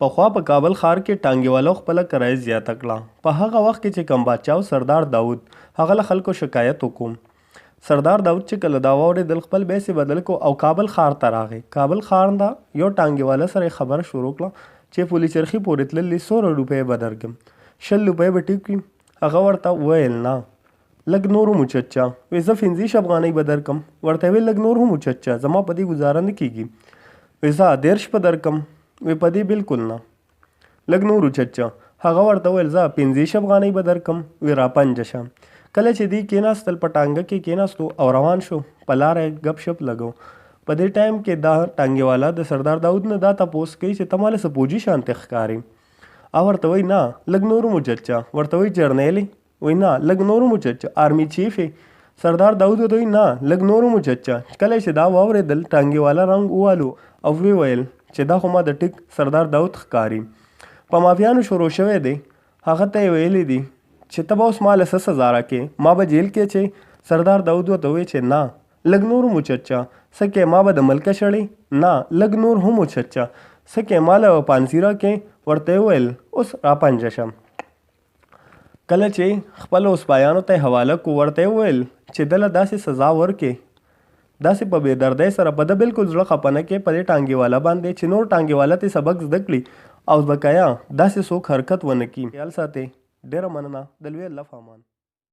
پخوا په کابل ښار کې ټانګېوالو خپله کرایه زیاته کړه. په هغه وخت کې چې کوم باچا و سردار داود هغه له خلکو شکایت وکړو. سردار داود چې کله دا واورېدل خپل بیسې بدل کړو او کابل ښار ته راغی. کابل ښار ته یو ټانګېواله سره یې خبره شروع کړه چې پولي چرخي پورې تللي 100 روپۍ به درکړم، 100 روپۍ به ټیک کړي. هغه ورته وویل نه لږ نور هم اوچت چا. وایي زه 15 افغانۍ به درکړم. ورته ویل لږ نور هم اوچت چا، زما په دې ګزاره نه کېږي. وایي زه 10 به درکړم. وی په دې بالکل نه، لږ نور اوچت چا. هغه ورته ویل زه 15 افغانۍ به درکړم. وی را پنجه شه. کله چې دوی کېناستل په ټانګه کې کېناستو او روان شو، په لاره یې ګپ شپ لګو. په دې ټایم کې دا ټانګېوالا د سردار داود نه دا تپوس کوي چې ته ماله څه فوجي شانتې ښکارې. او ورته وایي نه لږ نور هم اوچت چا. ورته وایي جرنیلې؟ وایي نه لږ نور هم اوچت چا. آرمي چیف یې؟ سردار داود ورته وایي نه لږ نور هم اوچت چا. کله چې دا واورېدل ټانګېوالا رنګ ووالو او وی ویل چې دا خو ما د ټیک سردار داود ښکاري. په مافیانو شروع شوی دی. هغه ته یې ویلی دي چې ته به اوس ما له څه سزا راکې، ما به جیل کې چې سردار داود ورته وایي چې نه لږ نور هم اوچت چا. څه کې ما به د ملکه شړې؟ نه لږ نور هم اوچت چا. څه کې ما له پانسي راکې؟ ورته یې ویل اوس را پنجه شه. کله چې خپلو سپایانو ته یې حواله کړو ورته یې ویل چې دله داسې سزا ورکې داسې په بې دردۍ سره په ده بالکل زړه خفه نه کې په دې ټانګېوالا باندې چې نور ټانګېوالا ته سبق زده کړي او بقایا داسې څوک حرکت ونه کړي. خیال ساتئ. ډېره مننه. د لوی الله په امان.